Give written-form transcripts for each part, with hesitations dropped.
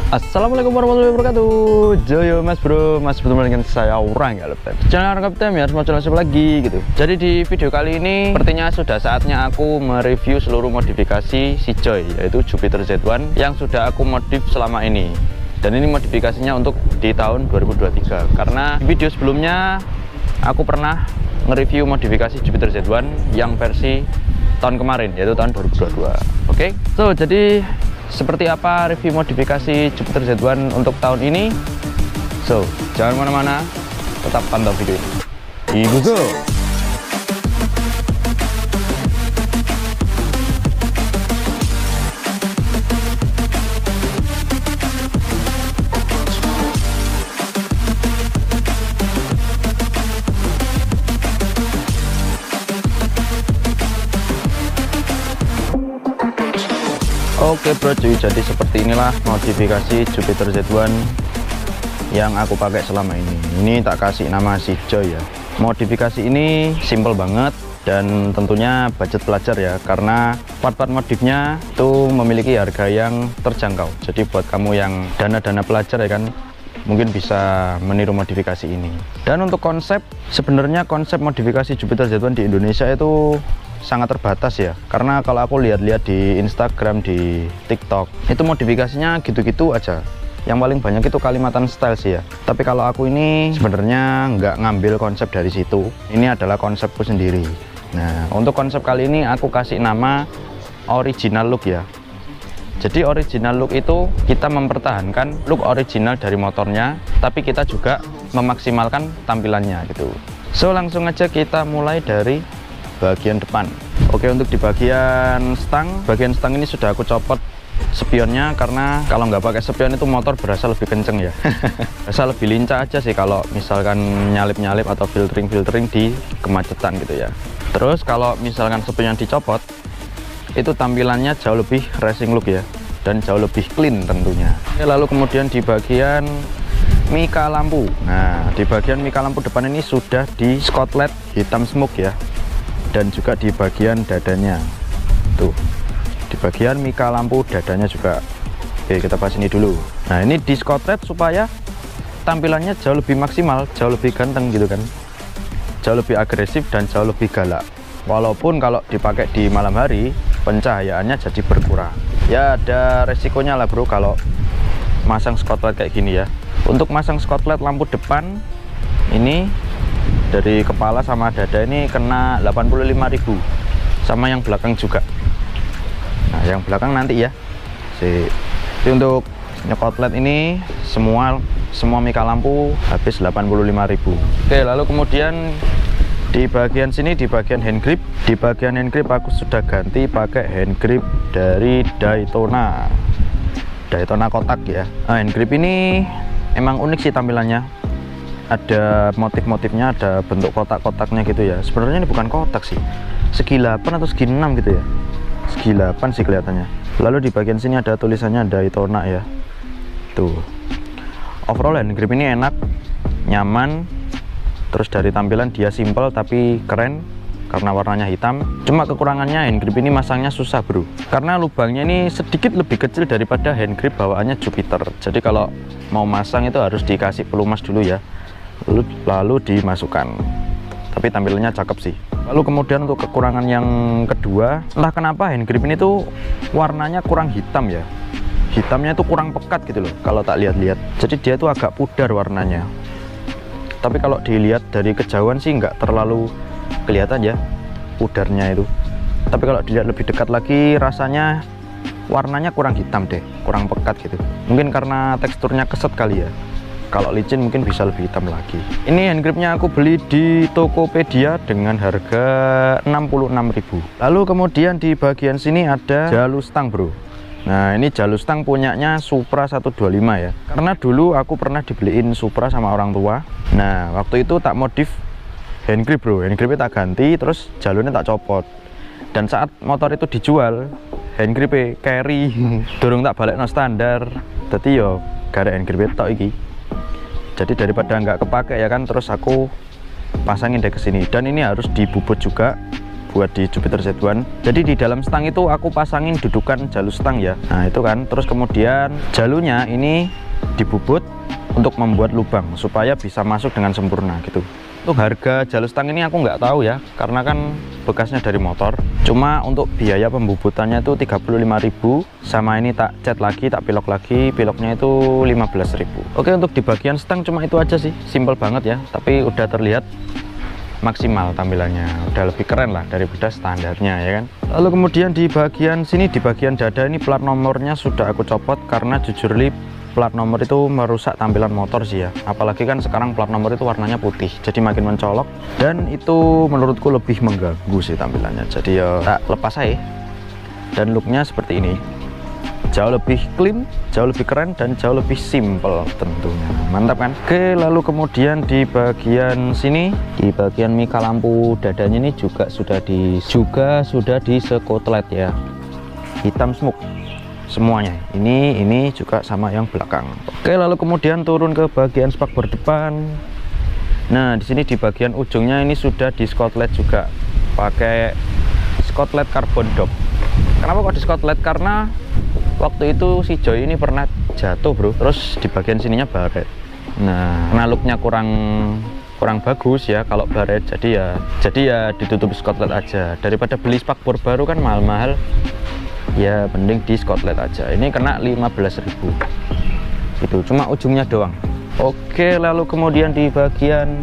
Assalamualaikum warahmatullahi wabarakatuh. Joyo mas bro, mas bertemu dengan saya orang ya Leptem. Channel Leptem ya, mau channel lagi gitu. Jadi di video kali ini sepertinya sudah saatnya aku mereview seluruh modifikasi si Joy, yaitu Jupiter Z1 yang sudah aku modif selama ini. Dan ini modifikasinya untuk di tahun 2023. Karena di video sebelumnya aku pernah nge-review modifikasi Jupiter Z1 yang versi tahun kemarin, yaitu tahun 2022. Oke, so jadi seperti apa review modifikasi Jupiter Z1 untuk tahun ini? So, jangan kemana-mana, tetap pantau video ini. Ibu go! Oke bro cuy, jadi seperti inilah modifikasi Jupiter Z1 yang aku pakai selama ini. Ini tak kasih nama si Joy ya. Modifikasi ini simple banget dan tentunya budget pelajar ya, karena part-part modifnya itu memiliki harga yang terjangkau. Jadi buat kamu yang dana-dana pelajar ya kan, mungkin bisa meniru modifikasi ini. Dan untuk konsep, sebenarnya konsep modifikasi Jupiter Z1 di Indonesia itu sangat terbatas ya, karena kalau aku lihat-lihat di Instagram, di TikTok, itu modifikasinya gitu-gitu aja. Yang paling banyak itu Kalimantan style sih ya. Tapi kalau aku ini sebenarnya nggak ngambil konsep dari situ. Ini adalah konsepku sendiri. Nah, untuk konsep kali ini aku kasih nama original look ya. Jadi original look itu kita mempertahankan look original dari motornya, tapi kita juga memaksimalkan tampilannya gitu. So langsung aja kita mulai dari bagian depan. Oke, untuk di bagian stang ini sudah aku copot spionnya, karena kalau nggak pakai spion itu motor berasa lebih kenceng ya. Berasa lebih lincah aja sih kalau misalkan nyalip-nyalip atau filtering di kemacetan gitu ya. Terus kalau misalkan spionnya dicopot, itu tampilannya jauh lebih racing look ya, dan jauh lebih clean tentunya. Lalu kemudian di bagian mika lampu, nah di bagian mika lampu depan ini sudah di Scotland hitam smoke ya, dan juga di bagian dadanya tuh, di bagian mika lampu dadanya juga. Oke, kita bahas ini dulu. Nah, ini di Scotland supaya tampilannya jauh lebih maksimal, jauh lebih ganteng gitu kan, jauh lebih agresif dan jauh lebih galak. Walaupun kalau dipakai di malam hari pencahayaannya jadi berkurang ya, ada resikonya lah bro kalau masang Scotland kayak gini ya. Untuk masang Scotland lampu depan ini dari kepala sama dada ini kena 85.000, sama yang belakang juga. Nah, yang belakang nanti ya. Jadi untuk nyekotlet ini semua mika lampu habis 85.000. Oke, lalu kemudian di bagian sini, di bagian hand grip, aku sudah ganti pakai hand grip dari Daytona kotak ya. Nah, hand grip ini emang unik sih tampilannya. Ada motif-motifnya, ada bentuk kotak-kotaknya gitu ya. Sebenarnya ini bukan kotak sih, segi 8 atau segi 6 gitu ya, segi 8 sih kelihatannya. Lalu di bagian sini ada tulisannya Daytona ya. Tuh, overall hand grip ini enak, nyaman. Terus dari tampilan dia simple tapi keren karena warnanya hitam. Cuma kekurangannya hand grip ini masangnya susah bro, karena lubangnya ini sedikit lebih kecil daripada hand grip bawaannya Jupiter. Jadi kalau mau masang itu harus dikasih pelumas dulu ya, lalu dimasukkan. Tapi tampilannya cakep sih. Lalu kemudian untuk kekurangan yang kedua, entah kenapa hand grip ini tuh warnanya kurang hitam ya. Hitamnya itu kurang pekat gitu loh kalau tak lihat-lihat. Jadi dia tuh agak pudar warnanya. Tapi kalau dilihat dari kejauhan sih nggak terlalu kelihatan ya pudarnya itu. Tapi kalau dilihat lebih dekat lagi, rasanya warnanya kurang hitam deh, kurang pekat gitu. Mungkin karena teksturnya keset kali ya. Kalau licin mungkin bisa lebih hitam lagi. Ini hand gripnya aku beli di Tokopedia dengan harga 66.000. Lalu kemudian di bagian sini ada jalur stang bro. Nah, ini jalur stang punyanya Supra 125 ya. Karena dulu aku pernah dibeliin Supra sama orang tua. Nah, waktu itu tak modif hand grip bro, hand gripnya tak ganti, terus jalurnya tak copot. Dan saat motor itu dijual, hand gripnya carry, durung tak balik no standar. Jadi yo gara hand gripnya tok iki. Jadi daripada nggak kepake ya kan, terus aku pasangin deh ke sini. Dan ini harus dibubut juga buat di Jupiter Z1. Jadi di dalam stang itu aku pasangin dudukan jalur stang ya. Nah itu kan, terus kemudian jalurnya ini dibubut untuk membuat lubang supaya bisa masuk dengan sempurna gitu. Untuk harga jalur stang ini aku nggak tahu ya, karena kan bekasnya dari motor. Cuma untuk biaya pembubutannya itu 35.000, sama ini tak cat lagi, tak pilok lagi, piloknya itu 15.000. Oke, untuk di bagian stang cuma itu aja sih, simple banget ya, tapi udah terlihat maksimal tampilannya, udah lebih keren lah daripada standarnya ya kan. Lalu kemudian di bagian sini, di bagian dada ini plat nomornya sudah aku copot karena jujur li plat nomor itu merusak tampilan motor sih ya, apalagi kan sekarang plat nomor itu warnanya putih, jadi makin mencolok dan itu menurutku lebih mengganggu sih tampilannya. Jadi ya tak lepas aja, dan looknya seperti ini, jauh lebih clean, jauh lebih keren, dan jauh lebih simple tentunya. Mantap kan? Oke, lalu kemudian di bagian sini, di bagian mika lampu dadanya ini juga sudah di sekotlet ya, hitam smoke semuanya. Ini juga sama yang belakang. Oke, lalu kemudian turun ke bagian spakbor depan. Nah di sini di bagian ujungnya ini sudah di skotlet juga, pakai skotlet carbon dop. Kenapa kok di skotlet? Karena waktu itu si Joy ini pernah jatuh bro, terus di bagian sininya baret. Nah karena looknya kurang bagus ya kalau baret, jadi ya ditutup skotlet aja, daripada beli spakbor baru kan mahal-mahal ya, mending di skotlet aja. Ini kena 15.000 itu, cuma ujungnya doang. Oke, lalu kemudian di bagian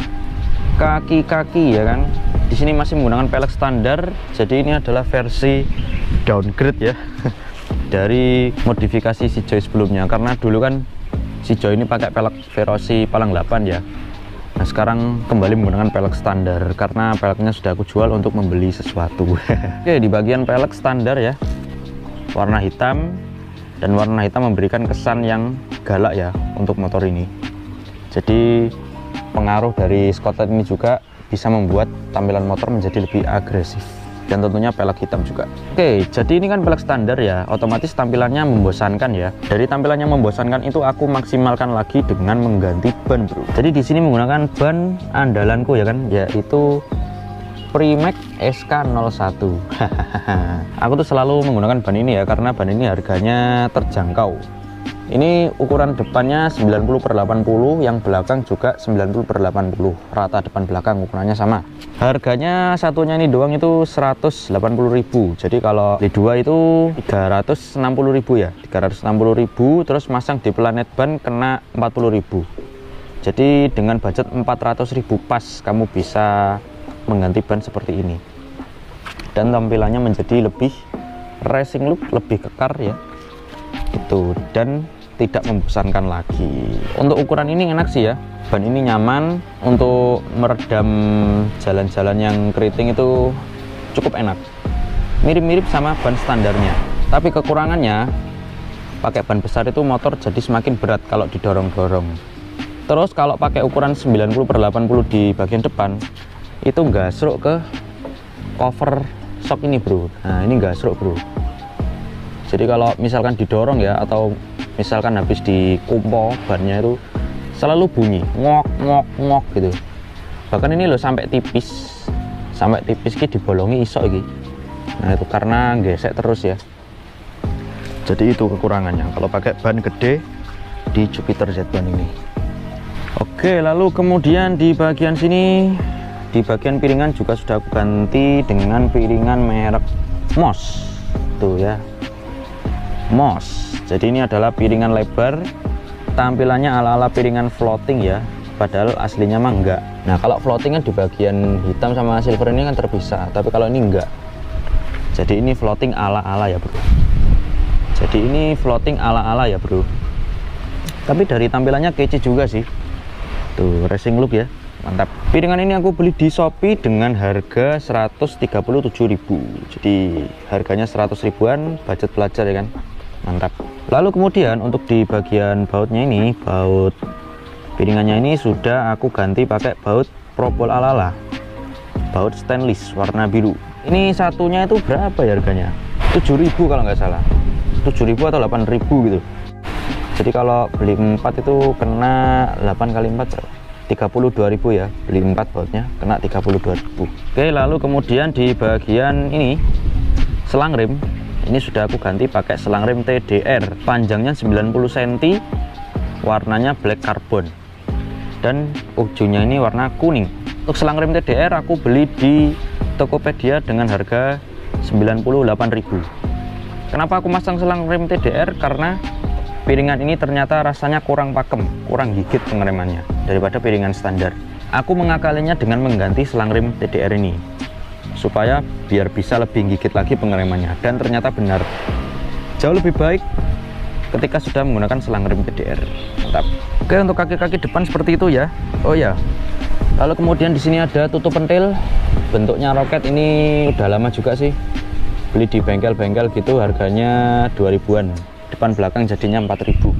kaki-kaki ya kan, di sini masih menggunakan pelek standar, jadi ini adalah versi downgrade ya dari modifikasi si Joy sebelumnya, karena dulu kan si Joy ini pakai pelek Verosi Palang 8 ya. Nah sekarang kembali menggunakan pelek standar karena peleknya sudah aku jual untuk membeli sesuatu. Oke, di bagian pelek standar ya, warna hitam, dan warna hitam memberikan kesan yang galak ya untuk motor ini. Jadi pengaruh dari skotlet ini juga bisa membuat tampilan motor menjadi lebih agresif, dan tentunya pelek hitam juga. Oke, jadi ini kan pelek standar ya, otomatis tampilannya membosankan ya. Dari tampilannya membosankan itu aku maksimalkan lagi dengan mengganti ban bro. Jadi di sini menggunakan ban andalanku ya kan, yaitu Pramac SK01. Aku tuh selalu menggunakan ban ini ya, karena ban ini harganya terjangkau. Ini ukuran depannya 90/80, yang belakang juga 90/80, rata depan belakang ukurannya sama. Harganya satunya ini doang itu 180.000. Jadi kalau di dua itu 360.000 ya, 360.000, terus masang di planet ban kena 40.000. Jadi dengan budget 400.000 pas kamu bisa mengganti ban seperti ini, dan tampilannya menjadi lebih racing look, lebih kekar ya itu, dan tidak membosankan lagi. Untuk ukuran ini enak sih ya, ban ini nyaman untuk meredam jalan-jalan yang keriting, itu cukup enak, mirip-mirip sama ban standarnya. Tapi kekurangannya pakai ban besar itu motor jadi semakin berat kalau didorong-dorong. Terus kalau pakai ukuran 90/80 di bagian depan itu gasruk ke cover shock ini bro. Nah ini gasruk bro, jadi kalau misalkan didorong ya, atau misalkan habis dikumpo bannya itu selalu bunyi ngok ngok ngok gitu. Bahkan ini loh sampai tipis ki dibolongi isok iki. Nah itu karena gesek terus ya. Jadi itu kekurangannya kalau pakai ban gede di Jupiter Z1 ini. Oke, lalu kemudian di bagian sini, di bagian piringan juga sudah aku ganti dengan piringan merek Moss tuh ya, Moss. Jadi ini adalah piringan lebar, tampilannya ala-ala piringan floating ya, padahal aslinya mah enggak. Nah kalau floating kan di bagian hitam sama silver ini kan terpisah, tapi kalau ini enggak. Jadi ini floating ala-ala ya bro. Jadi ini floating ala-ala ya bro. Tapi dari tampilannya kece juga sih. Tuh racing look ya, mantap. Piringan ini aku beli di Shopee dengan harga 137.000. Jadi harganya 100 ribuan, budget pelajar ya kan, mantap. Lalu kemudian untuk di bagian bautnya ini, baut piringannya ini sudah aku ganti pakai baut Propol ala-ala, baut stainless warna biru. Ini satunya itu berapa ya harganya? 7.000 kalau nggak salah, 7.000 atau 8.000 gitu. Jadi kalau beli 4 itu kena 8 kali 4 32.000 ya, beli 4 bautnya kena 32.000. Oke, lalu kemudian di bagian ini selang rem, ini sudah aku ganti pakai selang rem TDR, panjangnya 90 cm, warnanya black carbon dan ujungnya ini warna kuning. Untuk selang rem TDR aku beli di Tokopedia dengan harga 98.000. Kenapa aku masang selang rem TDR? Karena piringan ini ternyata rasanya kurang pakem, kurang gigit pengeremannya daripada piringan standar. Aku mengakalinya dengan mengganti selang rem TDR ini supaya biar bisa lebih gigit lagi pengeremannya, dan ternyata benar, jauh lebih baik ketika sudah menggunakan selang rem TDR. Mantap. Oke, untuk kaki-kaki depan seperti itu ya. Oh ya, lalu kemudian di sini ada tutup pentil, bentuknya roket. Ini udah lama juga sih, beli di bengkel-bengkel gitu, harganya 2000-an. Depan belakang jadinya 4.000.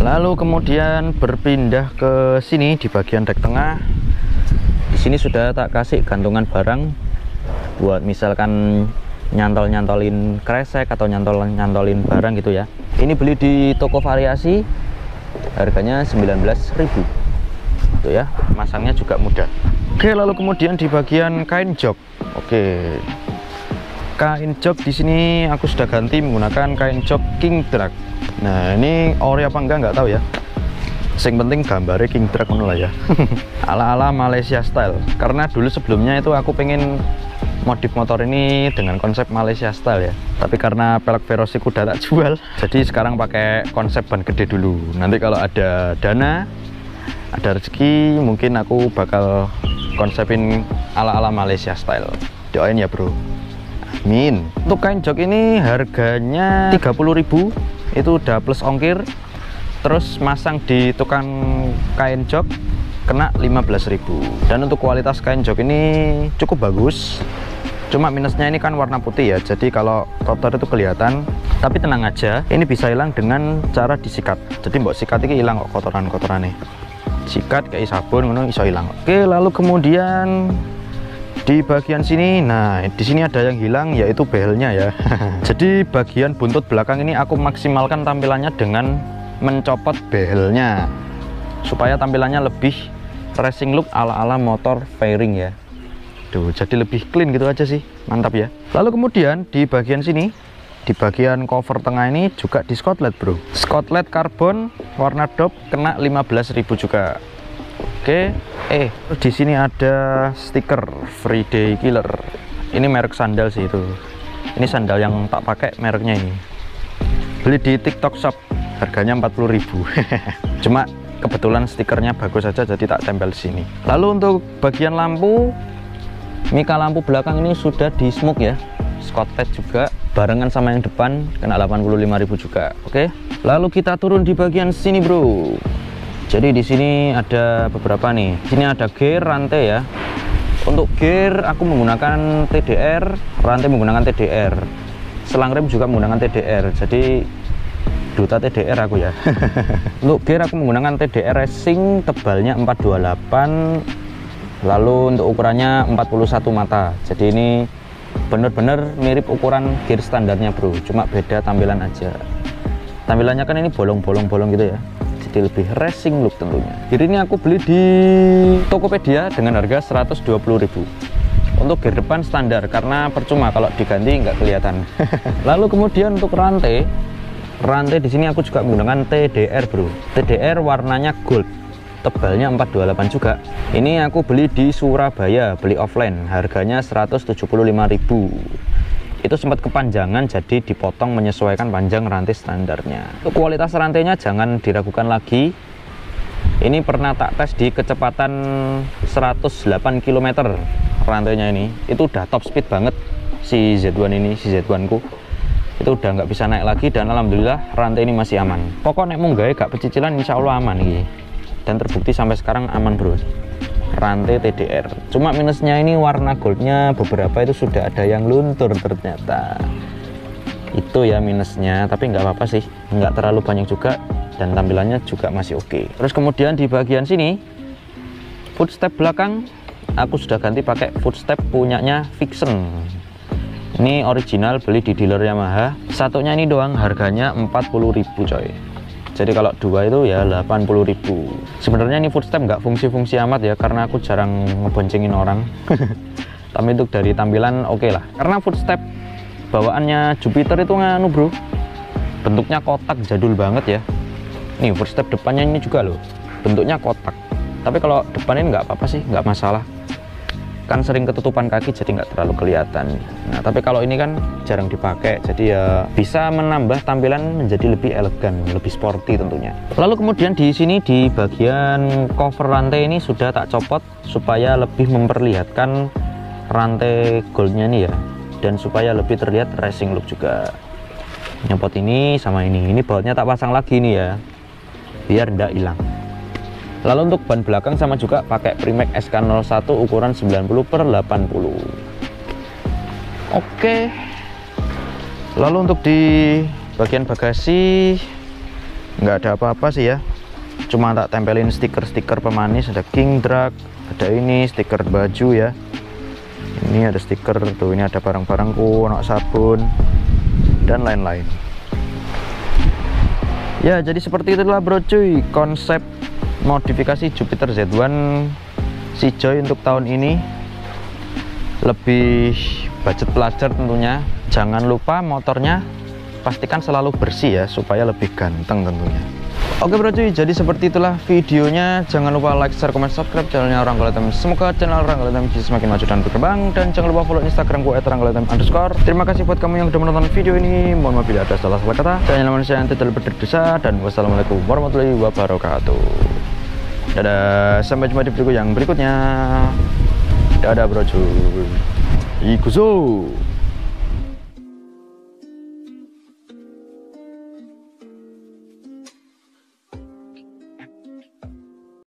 Lalu kemudian berpindah ke sini di bagian dek tengah. Di sini sudah tak kasih gantungan barang buat misalkan nyantol-nyantolin kresek atau nyantol-nyantolin barang gitu ya. Ini beli di toko variasi, harganya 19.000. Itu ya, masangnya juga mudah. Oke, lalu kemudian di bagian kain jok. Oke, kain jok di sini aku sudah ganti menggunakan kain jok King Drag. Nah, ini ori apa enggak nggak tahu ya. Yang penting gambarnya King Drag lah ya. Ala-ala Malaysia style. Karena dulu sebelumnya itu aku pengen modif motor ini dengan konsep Malaysia style ya. Tapi karena pelek Verosiku udah tak jual, jadi sekarang pakai konsep ban gede dulu. Nanti kalau ada dana, ada rezeki, mungkin aku bakal konsepin ala-ala Malaysia style. Doain ya bro. Amin. Untuk kain jok ini harganya 30.000, itu udah plus ongkir. Terus masang di tukang kain jok kena 15.000. Dan untuk kualitas kain jok ini cukup bagus. Cuma minusnya ini kan warna putih ya, jadi kalau kotor itu kelihatan. Tapi tenang aja, ini bisa hilang dengan cara disikat. Jadi mbok sikat ini hilang kok kotoran-kotorannya. Sikat kayak sabun ngono iso hilang. Oke, lalu kemudian di bagian sini, nah di sini ada yang hilang yaitu behelnya ya. Jadi bagian buntut belakang ini aku maksimalkan tampilannya dengan mencopot behelnya supaya tampilannya lebih racing look ala-ala motor fairing ya. Tuh, jadi lebih clean gitu aja sih, mantap ya. Lalu kemudian di bagian sini, di bagian cover tengah ini juga di skotlet bro. Skotlet karbon warna dop kena 15.000 juga. Oke, di sini ada stiker Friday Killer. Ini merek sandal sih itu. Ini sandal yang tak pakai mereknya ini. Beli di TikTok Shop, harganya 40.000. Cuma kebetulan stikernya bagus aja jadi tak tempel di sini. Lalu untuk bagian lampu, mika lampu belakang ini sudah di smoke ya. Skotlet juga barengan sama yang depan kena 85.000 juga. Oke. Lalu kita turun di bagian sini bro. Jadi di sini ada beberapa nih. Di sini ada gear, rantai ya. Untuk gear aku menggunakan TDR, rantai menggunakan TDR. Selang rem juga menggunakan TDR. Jadi duta TDR aku ya. Untuk gear aku menggunakan TDR Racing, tebalnya 428. Lalu untuk ukurannya 41 mata. Jadi ini bener-bener mirip ukuran gear standarnya bro, cuma beda tampilan aja. Tampilannya kan ini bolong-bolong gitu ya, jadi lebih racing look tentunya. Gear ini aku beli di Tokopedia dengan harga 120.000. Untuk gear depan standar karena percuma kalau diganti nggak kelihatan. Lalu kemudian untuk rantai di sini aku juga menggunakan TDR bro. TDR warnanya gold, tebalnya 428 juga. Ini aku beli di Surabaya, beli offline, harganya 175.000. Itu sempat kepanjangan jadi dipotong menyesuaikan panjang rantai standarnya. Untuk kualitas rantainya jangan diragukan lagi. Ini pernah tak tes di kecepatan 108 km rantainya ini. Itu udah top speed banget si Z1 ini, si Z1 ku. Itu udah nggak bisa naik lagi dan alhamdulillah rantai ini masih aman. Pokok nek mung gawe gak pecicilan insya Allah aman nih. Dan terbukti sampai sekarang aman bro. Rantai TDR, cuma minusnya ini warna goldnya beberapa itu sudah ada yang luntur ternyata. Itu ya minusnya, tapi nggak apa-apa sih, nggak terlalu banyak juga dan tampilannya juga masih oke. Terus kemudian di bagian sini footstep belakang aku sudah ganti pakai footstep punyanya Vixen. Ini original, beli di dealer Yamaha. Satunya ini doang, harganya 40.000 coy. Jadi kalau dua itu ya 80.000. Sebenarnya ini footstep nggak fungsi-fungsi amat ya, karena aku jarang ngeboncengin orang. Tapi untuk dari tampilan oke lah. Karena footstep bawaannya Jupiter itu nganu bro, bentuknya kotak jadul banget ya. Nih footstep depannya ini juga loh, bentuknya kotak. Tapi kalau depan ini nggak apa-apa sih, nggak masalah. Kan sering ketutupan kaki jadi nggak terlalu kelihatan. Nah tapi kalau ini kan jarang dipakai, jadi ya bisa menambah tampilan menjadi lebih elegan, lebih sporty tentunya. Lalu kemudian di sini di bagian cover rantai ini sudah tak copot supaya lebih memperlihatkan rantai goldnya nih ya, dan supaya lebih terlihat racing look juga. Nyopot ini sama ini bautnya tak pasang lagi nih ya, biar tidak hilang. Lalu untuk ban belakang sama juga pakai Premax SK01 ukuran 90/80. Oke. Lalu untuk di bagian bagasi nggak ada apa-apa sih ya. Cuma tak tempelin stiker-stiker pemanis, ada King Drag, ada ini stiker baju ya. Ini ada stiker tuh, ini ada barang-barangku, anak sabun dan lain-lain. Ya, jadi seperti itulah bro cuy konsep modifikasi Jupiter Z1 si Joy untuk tahun ini. Lebih budget pelajar tentunya. Jangan lupa motornya pastikan selalu bersih ya, supaya lebih ganteng tentunya. Oke bro cuy, jadi seperti itulah videonya. Jangan lupa like, share, komen, subscribe channelnya Orang Golden. Semoga channel Orang Golden bisa semakin maju dan berkembang. Dan jangan lupa follow Instagramku @oranggoldem_. Terima kasih buat kamu yang sudah menonton video ini. Mohon maaf bila ada salah-salah kata. Saya manusia yang tidak berdosa, dan wassalamualaikum warahmatullahi wabarakatuh. Dadah, sampai jumpa di video yang berikutnya. Dadah bro cuy. Ikuzo.